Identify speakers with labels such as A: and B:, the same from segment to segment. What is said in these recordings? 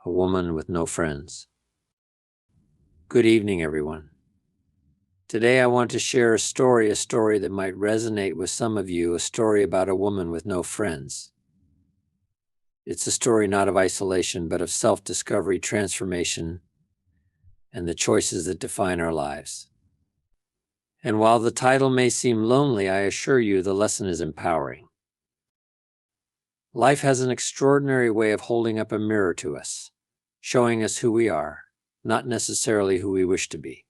A: a woman with no friends. Good evening, everyone. Today I want to share a story that might resonate with some of you, a story about a woman with no friends. It's a story not of isolation, but of self-discovery, transformation, and the choices that define our lives. And while the title may seem lonely, I assure you the lesson is empowering. Life has an extraordinary way of holding up a mirror to us, showing us who we are, not necessarily who we wish to be.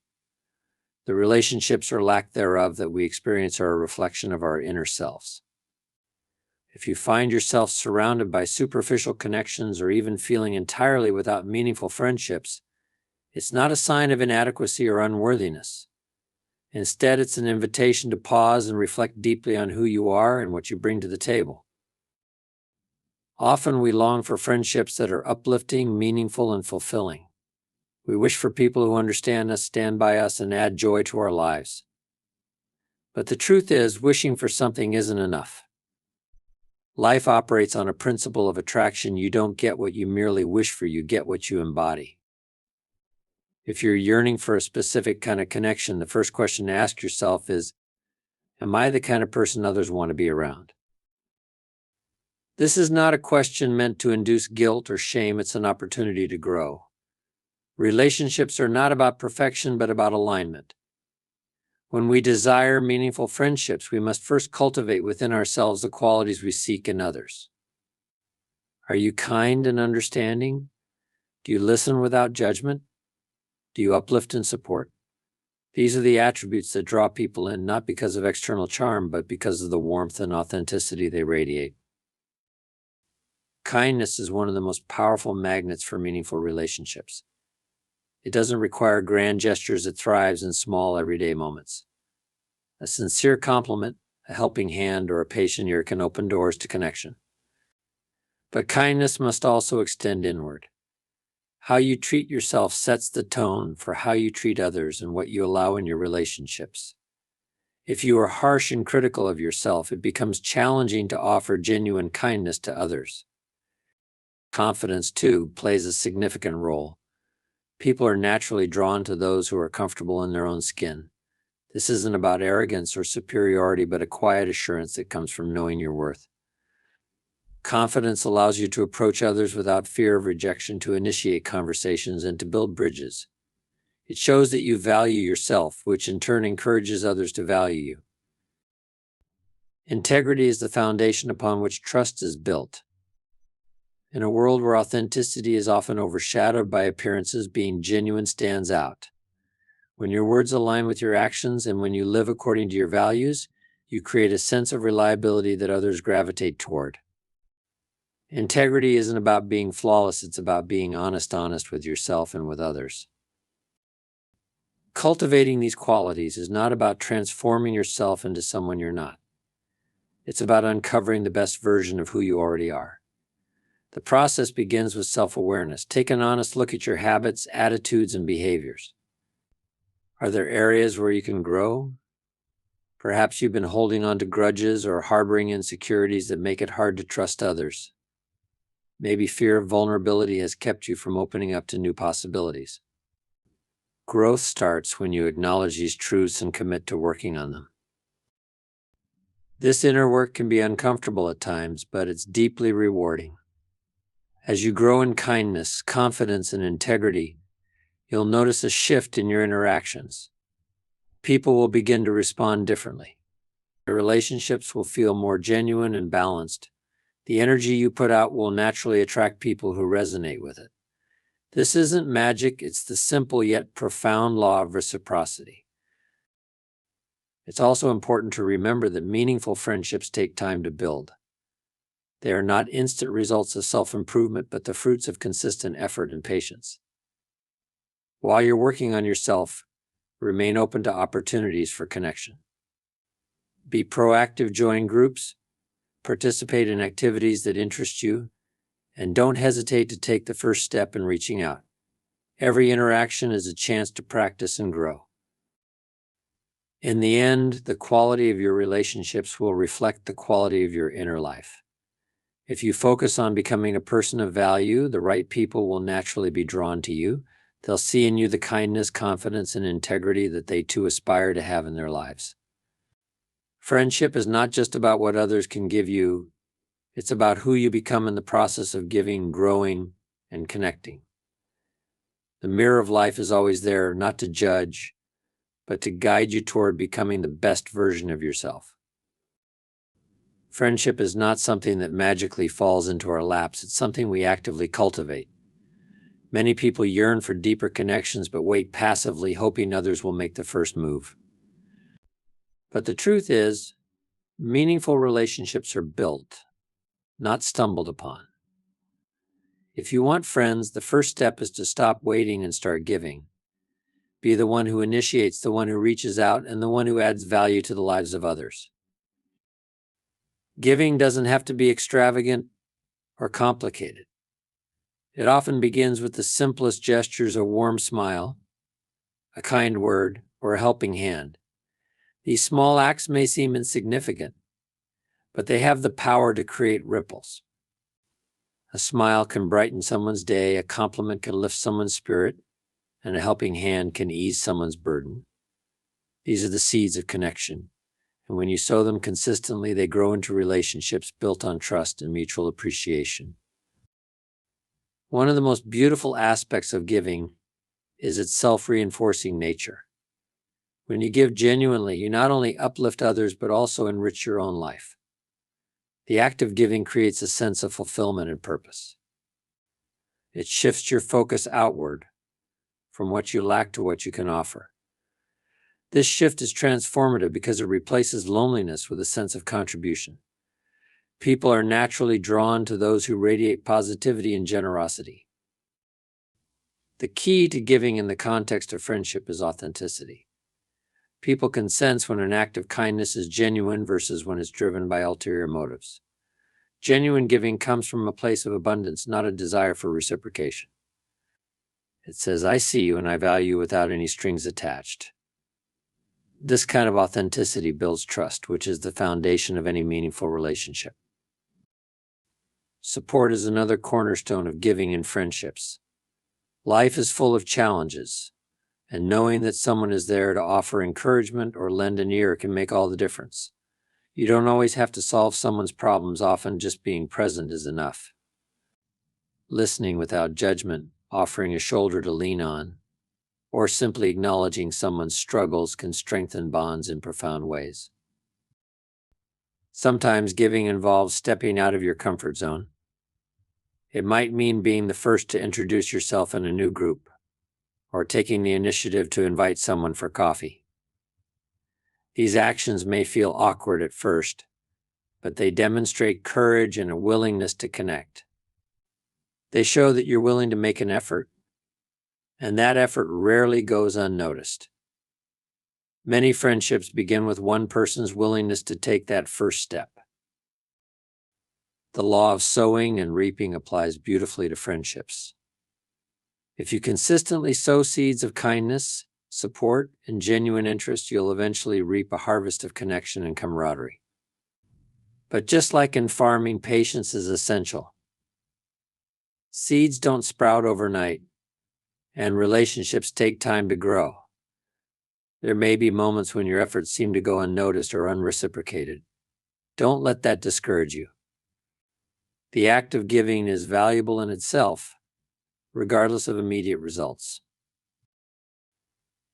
A: The relationships or lack thereof that we experience are a reflection of our inner selves. If you find yourself surrounded by superficial connections or even feeling entirely without meaningful friendships, it's not a sign of inadequacy or unworthiness. Instead, it's an invitation to pause and reflect deeply on who you are and what you bring to the table. Often we long for friendships that are uplifting, meaningful, and fulfilling. We wish for people who understand us, stand by us, and add joy to our lives. But the truth is, wishing for something isn't enough. Life operates on a principle of attraction. You don't get what you merely wish for, you get what you embody. If you're yearning for a specific kind of connection, the first question to ask yourself is, am I the kind of person others want to be around? This is not a question meant to induce guilt or shame, it's an opportunity to grow. Relationships are not about perfection, but about alignment. When we desire meaningful friendships, we must first cultivate within ourselves the qualities we seek in others. Are you kind and understanding? Do you listen without judgment? Do you uplift and support? These are the attributes that draw people in, not because of external charm, but because of the warmth and authenticity they radiate. Kindness is one of the most powerful magnets for meaningful relationships. It doesn't require grand gestures, it thrives in small, everyday moments. A sincere compliment, a helping hand, or a patient ear can open doors to connection. But kindness must also extend inward. How you treat yourself sets the tone for how you treat others and what you allow in your relationships. If you are harsh and critical of yourself, it becomes challenging to offer genuine kindness to others. Confidence, too, plays a significant role. People are naturally drawn to those who are comfortable in their own skin. This isn't about arrogance or superiority, but a quiet assurance that comes from knowing your worth. Confidence allows you to approach others without fear of rejection, to initiate conversations, and to build bridges. It shows that you value yourself, which in turn encourages others to value you. Integrity is the foundation upon which trust is built. In a world where authenticity is often overshadowed by appearances, being genuine stands out. When your words align with your actions and when you live according to your values, you create a sense of reliability that others gravitate toward. Integrity isn't about being flawless, it's about being honest with yourself and with others. Cultivating these qualities is not about transforming yourself into someone you're not. It's about uncovering the best version of who you already are. The process begins with self-awareness. Take an honest look at your habits, attitudes, and behaviors. Are there areas where you can grow? Perhaps you've been holding on to grudges or harboring insecurities that make it hard to trust others. Maybe fear of vulnerability has kept you from opening up to new possibilities. Growth starts when you acknowledge these truths and commit to working on them. This inner work can be uncomfortable at times, but it's deeply rewarding. As you grow in kindness, confidence, and integrity, you'll notice a shift in your interactions. People will begin to respond differently. Your relationships will feel more genuine and balanced. The energy you put out will naturally attract people who resonate with it. This isn't magic, it's the simple yet profound law of reciprocity. It's also important to remember that meaningful friendships take time to build. They are not instant results of self-improvement, but the fruits of consistent effort and patience. While you're working on yourself, remain open to opportunities for connection. Be proactive, join groups, participate in activities that interest you, and don't hesitate to take the first step in reaching out. Every interaction is a chance to practice and grow. In the end, the quality of your relationships will reflect the quality of your inner life. If you focus on becoming a person of value, the right people will naturally be drawn to you. They'll see in you the kindness, confidence, and integrity that they too aspire to have in their lives. Friendship is not just about what others can give you. It's about who you become in the process of giving, growing, and connecting. The mirror of life is always there, not to judge, but to guide you toward becoming the best version of yourself. Friendship is not something that magically falls into our laps. It's something we actively cultivate. Many people yearn for deeper connections, but wait passively, hoping others will make the first move. But the truth is, meaningful relationships are built, not stumbled upon. If you want friends, the first step is to stop waiting and start giving. Be the one who initiates, the one who reaches out, and the one who adds value to the lives of others. Giving doesn't have to be extravagant or complicated. It often begins with the simplest gestures: a warm smile, a kind word, or a helping hand. These small acts may seem insignificant, but they have the power to create ripples. A smile can brighten someone's day, a compliment can lift someone's spirit, and a helping hand can ease someone's burden. These are the seeds of connection, and when you sow them consistently, they grow into relationships built on trust and mutual appreciation. One of the most beautiful aspects of giving is its self-reinforcing nature. When you give genuinely, you not only uplift others, but also enrich your own life. The act of giving creates a sense of fulfillment and purpose. It shifts your focus outward from what you lack to what you can offer. This shift is transformative because it replaces loneliness with a sense of contribution. People are naturally drawn to those who radiate positivity and generosity. The key to giving in the context of friendship is authenticity. People can sense when an act of kindness is genuine versus when it's driven by ulterior motives. Genuine giving comes from a place of abundance, not a desire for reciprocation. It says, "I see you and I value you," without any strings attached. This kind of authenticity builds trust, which is the foundation of any meaningful relationship. Support is another cornerstone of giving in friendships. Life is full of challenges, and knowing that someone is there to offer encouragement or lend an ear can make all the difference. You don't always have to solve someone's problems. Often just being present is enough. Listening without judgment, offering a shoulder to lean on, or simply acknowledging someone's struggles can strengthen bonds in profound ways. Sometimes giving involves stepping out of your comfort zone. It might mean being the first to introduce yourself in a new group, or taking the initiative to invite someone for coffee. These actions may feel awkward at first, but they demonstrate courage and a willingness to connect. They show that you're willing to make an effort, and that effort rarely goes unnoticed. Many friendships begin with one person's willingness to take that first step. The law of sowing and reaping applies beautifully to friendships. If you consistently sow seeds of kindness, support, and genuine interest, you'll eventually reap a harvest of connection and camaraderie. But just like in farming, patience is essential. Seeds don't sprout overnight, and relationships take time to grow. There may be moments when your efforts seem to go unnoticed or unreciprocated. Don't let that discourage you. The act of giving is valuable in itself, regardless of immediate results.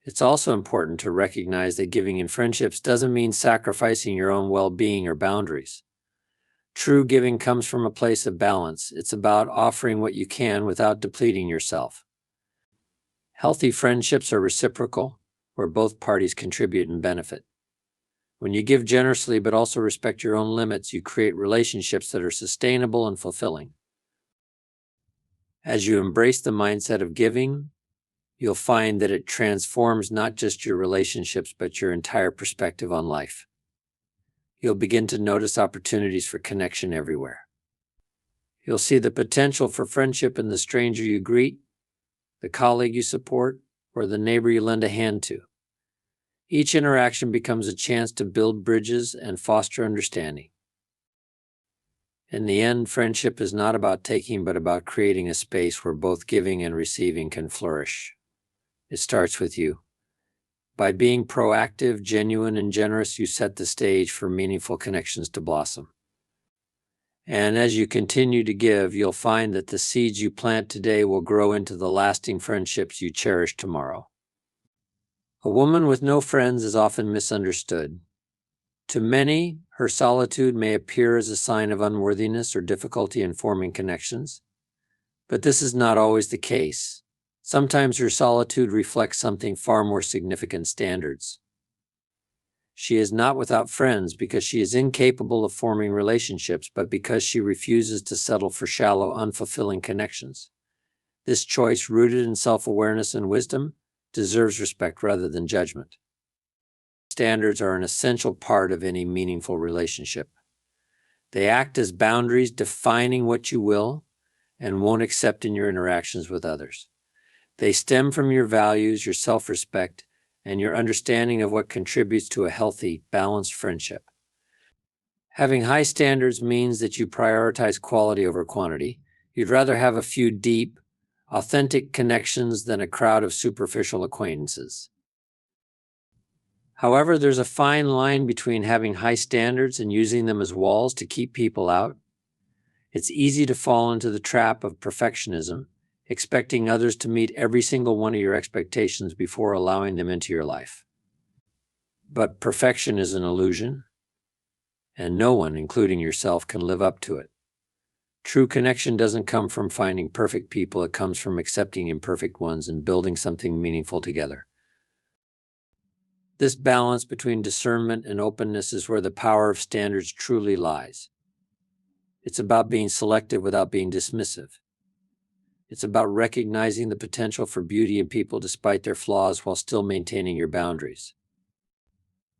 A: It's also important to recognize that giving in friendships doesn't mean sacrificing your own well-being or boundaries. True giving comes from a place of balance. It's about offering what you can without depleting yourself. Healthy friendships are reciprocal, where both parties contribute and benefit. When you give generously but also respect your own limits, you create relationships that are sustainable and fulfilling. As you embrace the mindset of giving, you'll find that it transforms not just your relationships, but your entire perspective on life. You'll begin to notice opportunities for connection everywhere. You'll see the potential for friendship in the stranger you greet, the colleague you support, or the neighbor you lend a hand to. Each interaction becomes a chance to build bridges and foster understanding. In the end, friendship is not about taking, but about creating a space where both giving and receiving can flourish. It starts with you. By being proactive, genuine, and generous, you set the stage for meaningful connections to blossom. And as you continue to give, you'll find that the seeds you plant today will grow into the lasting friendships you cherish tomorrow. A woman with no friends is often misunderstood. To many, her solitude may appear as a sign of unworthiness or difficulty in forming connections. But this is not always the case. Sometimes her solitude reflects something far more significant: standards. She is not without friends because she is incapable of forming relationships, but because she refuses to settle for shallow, unfulfilling connections. This choice, rooted in self-awareness and wisdom, deserves respect rather than judgment. Standards are an essential part of any meaningful relationship. They act as boundaries defining what you will and won't accept in your interactions with others. They stem from your values, your self-respect, and your understanding of what contributes to a healthy, balanced friendship. Having high standards means that you prioritize quality over quantity. You'd rather have a few deep, authentic connections than a crowd of superficial acquaintances. However, there's a fine line between having high standards and using them as walls to keep people out. It's easy to fall into the trap of perfectionism, expecting others to meet every single one of your expectations before allowing them into your life. But perfection is an illusion, and no one, including yourself, can live up to it. True connection doesn't come from finding perfect people, it comes from accepting imperfect ones and building something meaningful together. This balance between discernment and openness is where the power of standards truly lies. It's about being selective without being dismissive. It's about recognizing the potential for beauty in people despite their flaws while still maintaining your boundaries.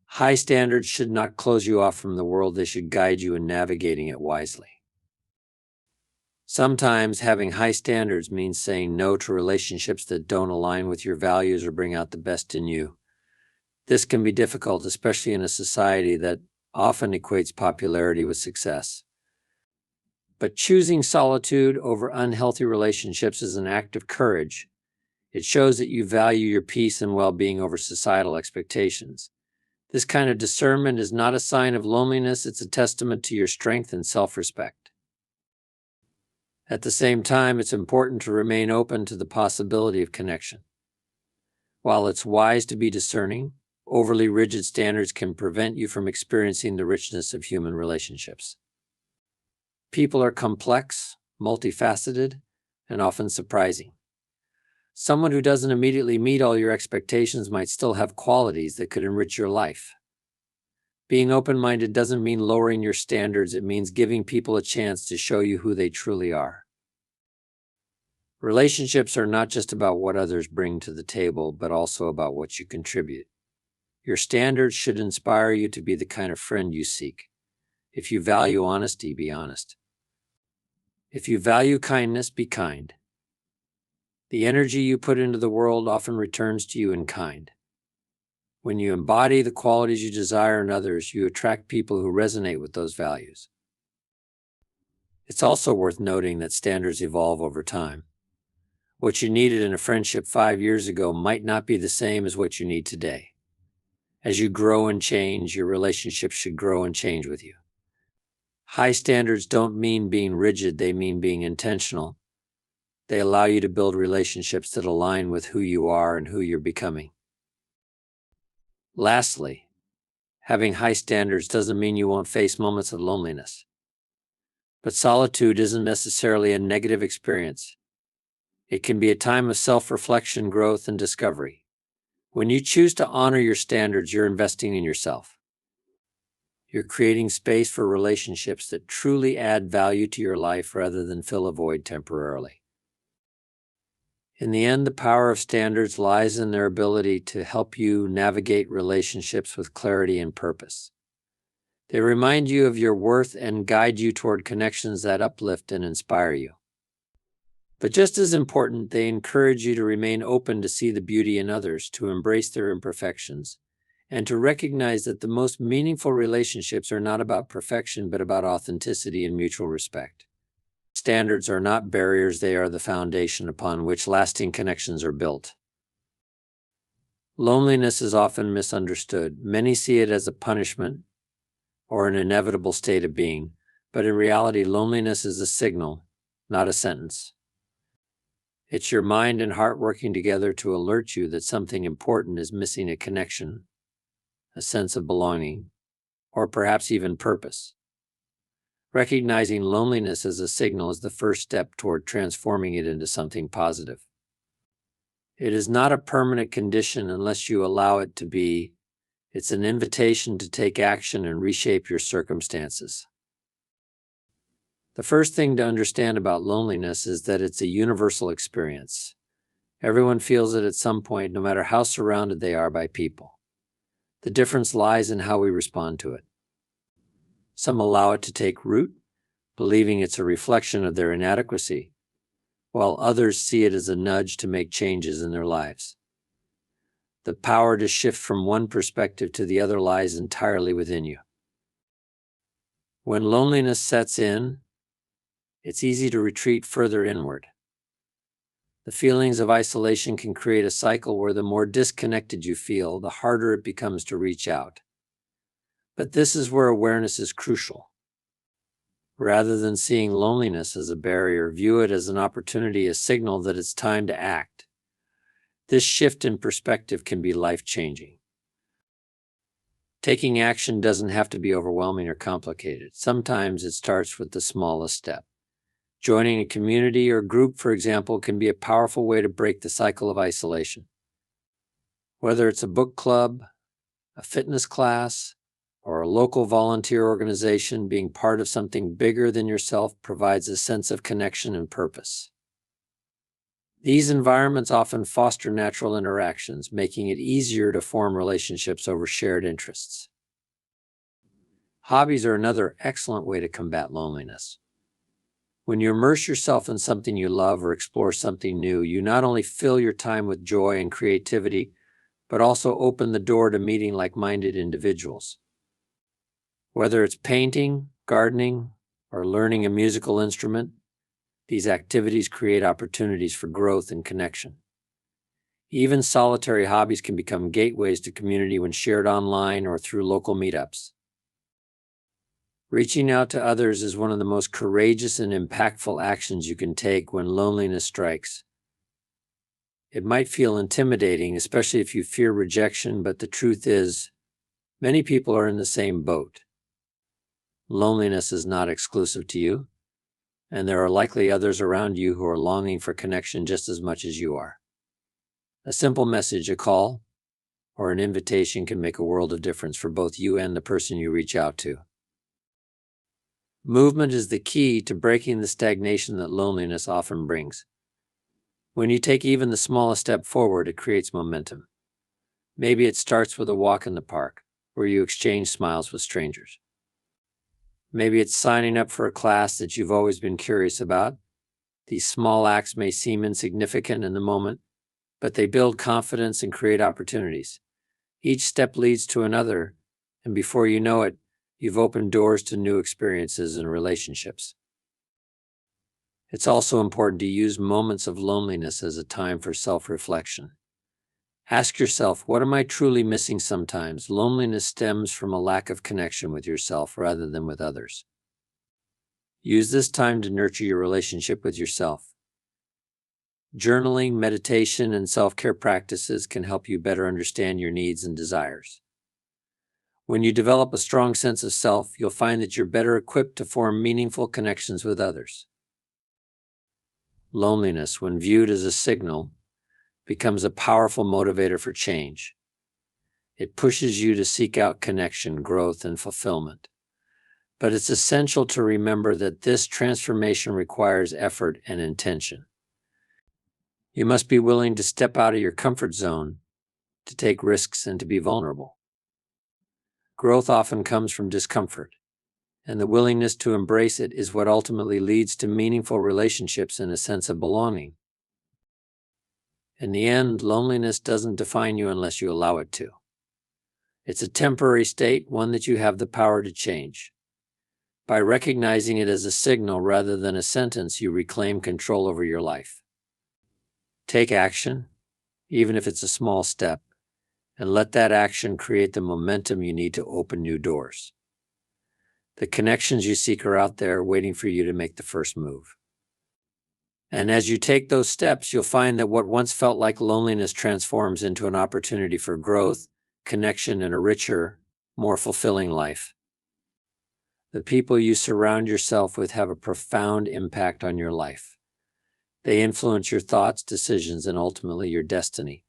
A: High standards should not close you off from the world, they should guide you in navigating it wisely. Sometimes having high standards means saying no to relationships that don't align with your values or bring out the best in you. This can be difficult, especially in a society that often equates popularity with success. But choosing solitude over unhealthy relationships is an act of courage. It shows that you value your peace and well-being over societal expectations. This kind of discernment is not a sign of loneliness, it's a testament to your strength and self-respect. At the same time, it's important to remain open to the possibility of connection. While it's wise to be discerning, overly rigid standards can prevent you from experiencing the richness of human relationships. People are complex, multifaceted, and often surprising. Someone who doesn't immediately meet all your expectations might still have qualities that could enrich your life. Being open-minded doesn't mean lowering your standards, it means giving people a chance to show you who they truly are. Relationships are not just about what others bring to the table, but also about what you contribute. Your standards should inspire you to be the kind of friend you seek. If you value honesty, be honest. If you value kindness, be kind. The energy you put into the world often returns to you in kind. When you embody the qualities you desire in others, you attract people who resonate with those values. It's also worth noting that standards evolve over time. What you needed in a friendship 5 years ago might not be the same as what you need today. As you grow and change, your relationship should grow and change with you. High standards don't mean being rigid, they mean being intentional. They allow you to build relationships that align with who you are and who you're becoming. Lastly, having high standards doesn't mean you won't face moments of loneliness. But solitude isn't necessarily a negative experience. It can be a time of self-reflection, growth, and discovery. When you choose to honor your standards, you're investing in yourself. You're creating space for relationships that truly add value to your life rather than fill a void temporarily. In the end, the power of standards lies in their ability to help you navigate relationships with clarity and purpose. They remind you of your worth and guide you toward connections that uplift and inspire you. But just as important, they encourage you to remain open to see the beauty in others, to embrace their imperfections, and to recognize that the most meaningful relationships are not about perfection, but about authenticity and mutual respect. Standards are not barriers, they are the foundation upon which lasting connections are built. Loneliness is often misunderstood. Many see it as a punishment or an inevitable state of being, but in reality, loneliness is a signal, not a sentence. It's your mind and heart working together to alert you that something important is missing: a connection, a sense of belonging, or perhaps even purpose. Recognizing loneliness as a signal is the first step toward transforming it into something positive. It is not a permanent condition unless you allow it to be. It's an invitation to take action and reshape your circumstances. The first thing to understand about loneliness is that it's a universal experience. Everyone feels it at some point, no matter how surrounded they are by people. The difference lies in how we respond to it. Some allow it to take root, believing it's a reflection of their inadequacy, while others see it as a nudge to make changes in their lives. The power to shift from one perspective to the other lies entirely within you. When loneliness sets in, it's easy to retreat further inward. The feelings of isolation can create a cycle where the more disconnected you feel, the harder it becomes to reach out. But this is where awareness is crucial. Rather than seeing loneliness as a barrier, view it as an opportunity, a signal that it's time to act. This shift in perspective can be life-changing. Taking action doesn't have to be overwhelming or complicated. Sometimes it starts with the smallest step. Joining a community or group, for example, can be a powerful way to break the cycle of isolation. Whether it's a book club, a fitness class, or a local volunteer organization, being part of something bigger than yourself provides a sense of connection and purpose. These environments often foster natural interactions, making it easier to form relationships over shared interests. Hobbies are another excellent way to combat loneliness. When you immerse yourself in something you love or explore something new, you not only fill your time with joy and creativity, but also open the door to meeting like-minded individuals. Whether it's painting, gardening, or learning a musical instrument, these activities create opportunities for growth and connection. Even solitary hobbies can become gateways to community when shared online or through local meetups. Reaching out to others is one of the most courageous and impactful actions you can take when loneliness strikes. It might feel intimidating, especially if you fear rejection, but the truth is, many people are in the same boat. Loneliness is not exclusive to you, and there are likely others around you who are longing for connection just as much as you are. A simple message, a call, or an invitation can make a world of difference for both you and the person you reach out to. Movement is the key to breaking the stagnation that loneliness often brings. When you take even the smallest step forward, it creates momentum. Maybe it starts with a walk in the park, where you exchange smiles with strangers. Maybe it's signing up for a class that you've always been curious about. These small acts may seem insignificant in the moment, but they build confidence and create opportunities. Each step leads to another, and before you know it, you've opened doors to new experiences and relationships. It's also important to use moments of loneliness as a time for self-reflection. Ask yourself, what am I truly missing sometimes? Loneliness stems from a lack of connection with yourself rather than with others. Use this time to nurture your relationship with yourself. Journaling, meditation, and self-care practices can help you better understand your needs and desires. When you develop a strong sense of self, you'll find that you're better equipped to form meaningful connections with others. Loneliness, when viewed as a signal, becomes a powerful motivator for change. It pushes you to seek out connection, growth, and fulfillment. But it's essential to remember that this transformation requires effort and intention. You must be willing to step out of your comfort zone, to take risks, and to be vulnerable. Growth often comes from discomfort, and the willingness to embrace it is what ultimately leads to meaningful relationships and a sense of belonging. In the end, loneliness doesn't define you unless you allow it to. It's a temporary state, one that you have the power to change. By recognizing it as a signal rather than a sentence, you reclaim control over your life. Take action, even if it's a small step, and let that action create the momentum you need to open new doors. The connections you seek are out there waiting for you to make the first move. And as you take those steps, you'll find that what once felt like loneliness transforms into an opportunity for growth, connection, and a richer, more fulfilling life. The people you surround yourself with have a profound impact on your life. They influence your thoughts, decisions, and ultimately your destiny.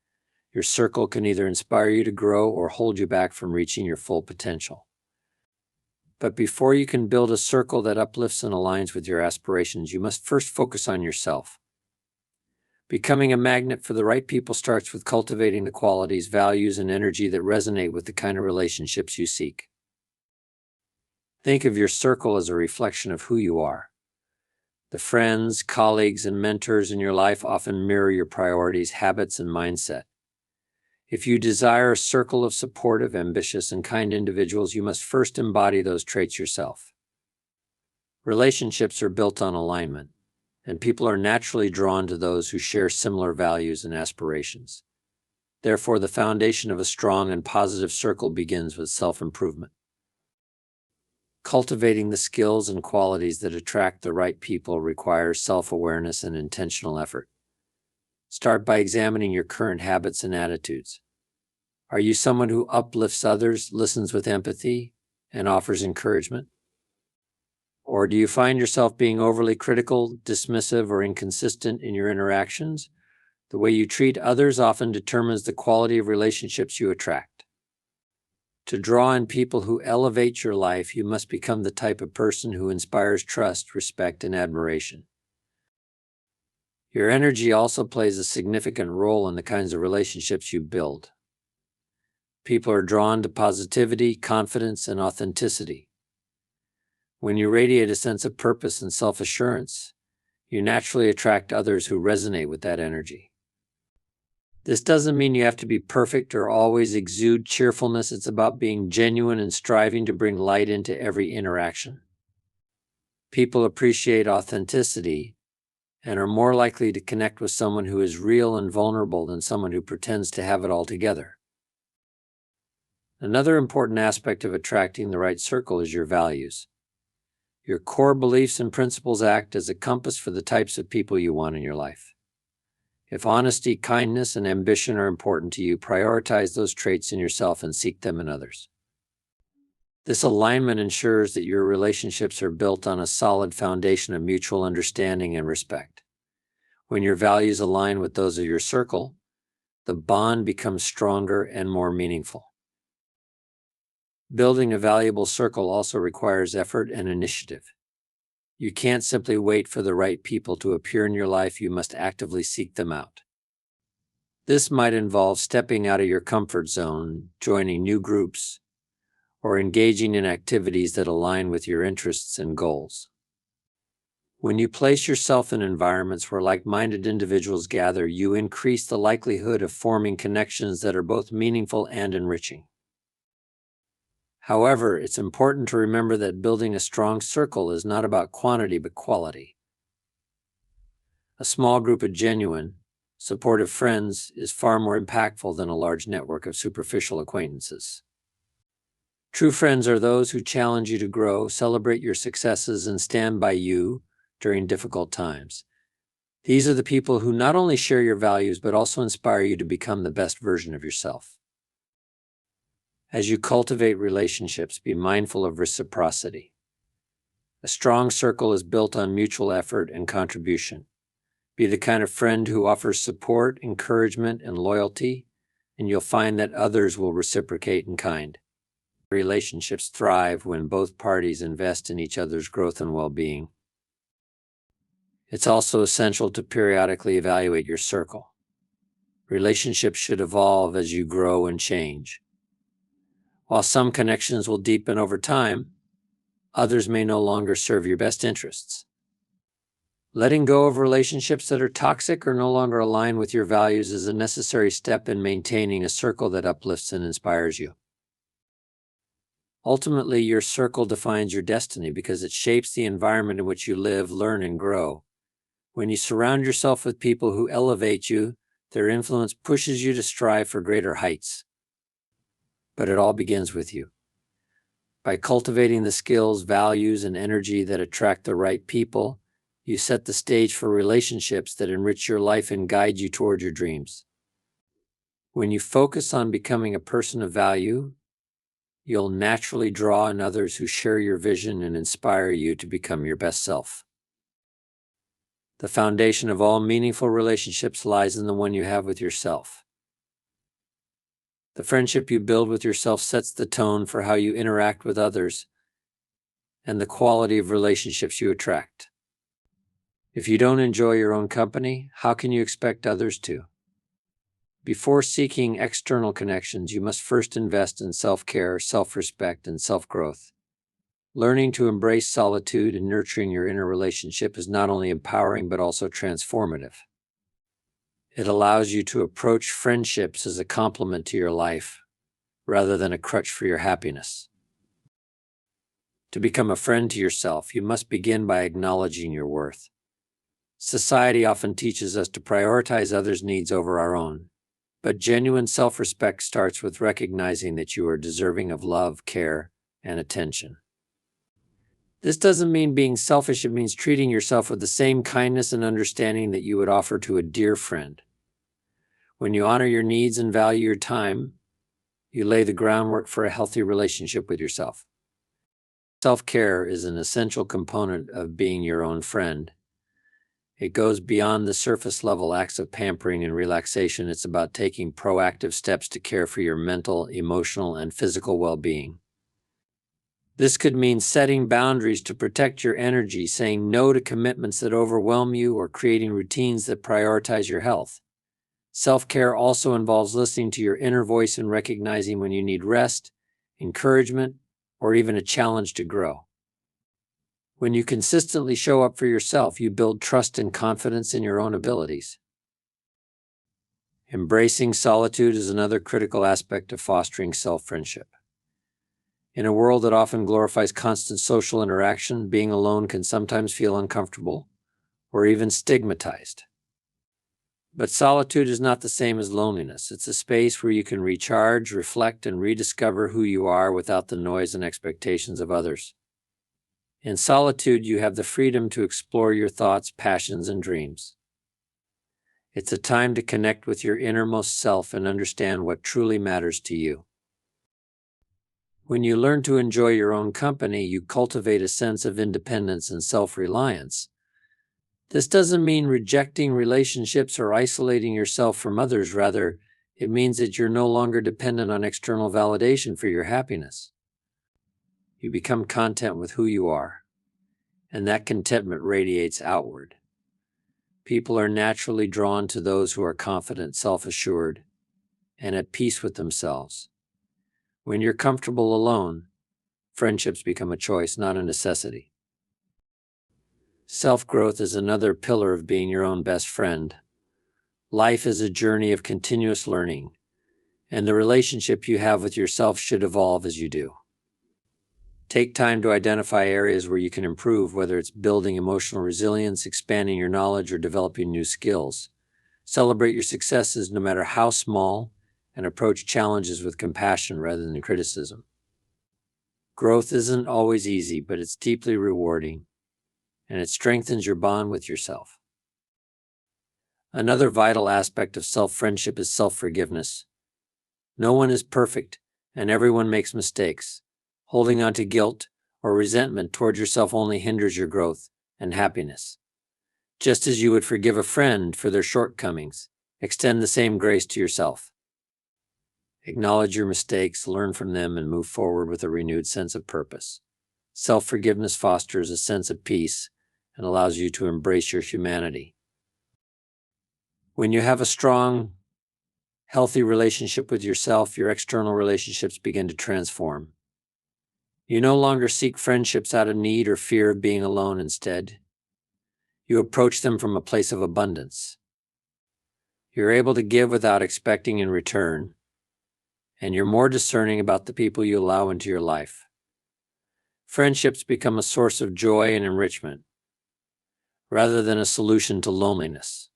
A: Your circle can either inspire you to grow or hold you back from reaching your full potential. But before you can build a circle that uplifts and aligns with your aspirations, you must first focus on yourself. Becoming a magnet for the right people starts with cultivating the qualities, values, and energy that resonate with the kind of relationships you seek. Think of your circle as a reflection of who you are. The friends, colleagues, and mentors in your life often mirror your priorities, habits, and mindset. If you desire a circle of supportive, ambitious, and kind individuals, you must first embody those traits yourself. Relationships are built on alignment, and people are naturally drawn to those who share similar values and aspirations. Therefore, the foundation of a strong and positive circle begins with self-improvement. Cultivating the skills and qualities that attract the right people requires self-awareness and intentional effort. Start by examining your current habits and attitudes. Are you someone who uplifts others, listens with empathy, and offers encouragement? Or do you find yourself being overly critical, dismissive, or inconsistent in your interactions? The way you treat others often determines the quality of relationships you attract. To draw in people who elevate your life, you must become the type of person who inspires trust, respect, and admiration. Your energy also plays a significant role in the kinds of relationships you build. People are drawn to positivity, confidence, and authenticity. When you radiate a sense of purpose and self-assurance, you naturally attract others who resonate with that energy. This doesn't mean you have to be perfect or always exude cheerfulness. It's about being genuine and striving to bring light into every interaction. People appreciate authenticity and are more likely to connect with someone who is real and vulnerable than someone who pretends to have it all together. Another important aspect of attracting the right circle is your values. Your core beliefs and principles act as a compass for the types of people you want in your life. If honesty, kindness, and ambition are important to you, prioritize those traits in yourself and seek them in others. This alignment ensures that your relationships are built on a solid foundation of mutual understanding and respect. When your values align with those of your circle, the bond becomes stronger and more meaningful. Building a valuable circle also requires effort and initiative. You can't simply wait for the right people to appear in your life. You must actively seek them out. This might involve stepping out of your comfort zone, joining new groups, or engaging in activities that align with your interests and goals. When you place yourself in environments where like-minded individuals gather, you increase the likelihood of forming connections that are both meaningful and enriching. However, it's important to remember that building a strong circle is not about quantity but quality. A small group of genuine, supportive friends is far more impactful than a large network of superficial acquaintances. True friends are those who challenge you to grow, celebrate your successes, and stand by you during difficult times. These are the people who not only share your values but also inspire you to become the best version of yourself. As you cultivate relationships, be mindful of reciprocity. A strong circle is built on mutual effort and contribution. Be the kind of friend who offers support, encouragement, and loyalty, and you'll find that others will reciprocate in kind. Relationships thrive when both parties invest in each other's growth and well-being. It's also essential to periodically evaluate your circle. Relationships should evolve as you grow and change. While some connections will deepen over time, others may no longer serve your best interests. Letting go of relationships that are toxic or no longer align with your values is a necessary step in maintaining a circle that uplifts and inspires you. Ultimately, your circle defines your destiny because it shapes the environment in which you live, learn, and grow. When you surround yourself with people who elevate you, their influence pushes you to strive for greater heights. But it all begins with you. By cultivating the skills, values, and energy that attract the right people, you set the stage for relationships that enrich your life and guide you toward your dreams. When you focus on becoming a person of value, you'll naturally draw in others who share your vision and inspire you to become your best self. The foundation of all meaningful relationships lies in the one you have with yourself. The friendship you build with yourself sets the tone for how you interact with others and the quality of relationships you attract. If you don't enjoy your own company, how can you expect others to? Before seeking external connections, you must first invest in self-care, self-respect, and self-growth. Learning to embrace solitude and nurturing your inner relationship is not only empowering but also transformative. It allows you to approach friendships as a complement to your life rather than a crutch for your happiness. To become a friend to yourself, you must begin by acknowledging your worth. Society often teaches us to prioritize others' needs over our own, but genuine self-respect starts with recognizing that you are deserving of love, care, and attention. This doesn't mean being selfish, it means treating yourself with the same kindness and understanding that you would offer to a dear friend. When you honor your needs and value your time, you lay the groundwork for a healthy relationship with yourself. Self-care is an essential component of being your own friend. It goes beyond the surface-level acts of pampering and relaxation. It's about taking proactive steps to care for your mental, emotional, and physical well-being. This could mean setting boundaries to protect your energy, saying no to commitments that overwhelm you, or creating routines that prioritize your health. Self-care also involves listening to your inner voice and recognizing when you need rest, encouragement, or even a challenge to grow. When you consistently show up for yourself, you build trust and confidence in your own abilities. Embracing solitude is another critical aspect of fostering self-friendship. In a world that often glorifies constant social interaction, being alone can sometimes feel uncomfortable or even stigmatized. But solitude is not the same as loneliness. It's a space where you can recharge, reflect, and rediscover who you are without the noise and expectations of others. In solitude, you have the freedom to explore your thoughts, passions, and dreams. It's a time to connect with your innermost self and understand what truly matters to you. When you learn to enjoy your own company, you cultivate a sense of independence and self-reliance. This doesn't mean rejecting relationships or isolating yourself from others. Rather, it means that you're no longer dependent on external validation for your happiness. You become content with who you are, and that contentment radiates outward. People are naturally drawn to those who are confident, self-assured, and at peace with themselves. When you're comfortable alone, friendships become a choice, not a necessity. Self-growth is another pillar of being your own best friend. Life is a journey of continuous learning, and the relationship you have with yourself should evolve as you do. Take time to identify areas where you can improve, whether it's building emotional resilience, expanding your knowledge, or developing new skills. Celebrate your successes, no matter how small, and approach challenges with compassion rather than criticism. Growth isn't always easy, but it's deeply rewarding, and it strengthens your bond with yourself. Another vital aspect of self-friendship is self-forgiveness. No one is perfect, and everyone makes mistakes. Holding on to guilt or resentment toward yourself only hinders your growth and happiness. Just as you would forgive a friend for their shortcomings, extend the same grace to yourself. Acknowledge your mistakes, learn from them, and move forward with a renewed sense of purpose. Self-forgiveness fosters a sense of peace and allows you to embrace your humanity. When you have a strong, healthy relationship with yourself, your external relationships begin to transform. You no longer seek friendships out of need or fear of being alone. Instead, you approach them from a place of abundance. You're able to give without expecting in return, and you're more discerning about the people you allow into your life. Friendships become a source of joy and enrichment, rather than a solution to loneliness.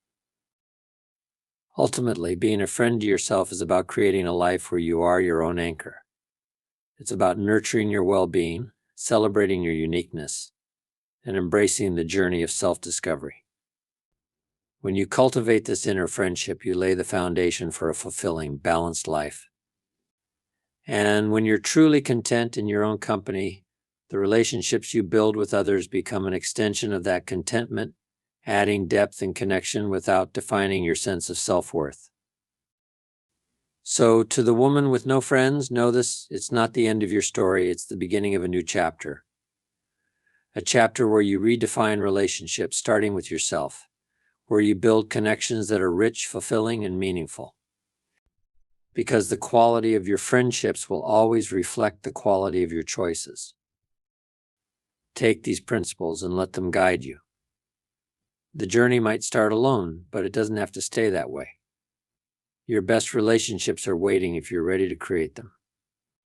A: Ultimately, being a friend to yourself is about creating a life where you are your own anchor. It's about nurturing your well-being, celebrating your uniqueness, and embracing the journey of self-discovery. When you cultivate this inner friendship, you lay the foundation for a fulfilling, balanced life. And when you're truly content in your own company, the relationships you build with others become an extension of that contentment, adding depth and connection without defining your sense of self-worth. So, to the woman with no friends, know this: it's not the end of your story, it's the beginning of a new chapter. A chapter where you redefine relationships, starting with yourself, where you build connections that are rich, fulfilling, and meaningful. Because the quality of your friendships will always reflect the quality of your choices. Take these principles and let them guide you. The journey might start alone, but it doesn't have to stay that way. Your best relationships are waiting if you're ready to create them.